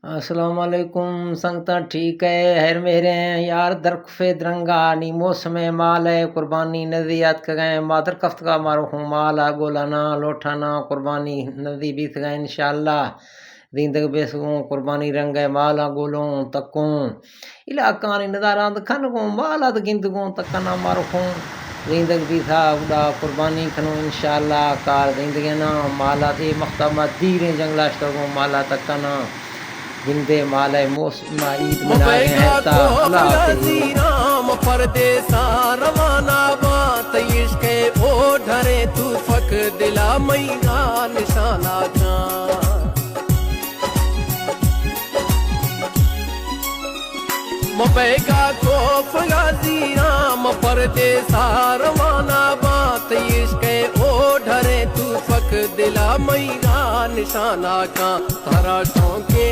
السلام علیکم سنگتا ٹھیک ہے ہیر میرے ہیں یار درخف درنگا نی موسم مال ہے قربانی نزیات کا گئے مادر کفت کا مارو ہوں مالا گولانا لوٹھانا قربانی نزی بیت گئے انشاءاللہ زندگ بیسوں قربانی رنگ ہے مالا گولوں تکوں علاقہ نی نظارہ دکھن گوں مالا گندگوں تکنا مارو ہوں زندگ بیسا ادا قربانی کھنوں انشاءاللہ کار زندگی نا مالا دے مختمت دیریں جنگلاشتگوں مالا تکنا زندے مالے موسم عید منا رہے ہیں تا اللہ حافظ رام پردیسا روانہ بات عشق او ڈھرے تو فک دلا مینا نشانہ جان مبیگا خوف غازی رام پردیسا روانہ بات عشق او ڈھرے تو فک دلا مینا نشانہ کا تارا شوقے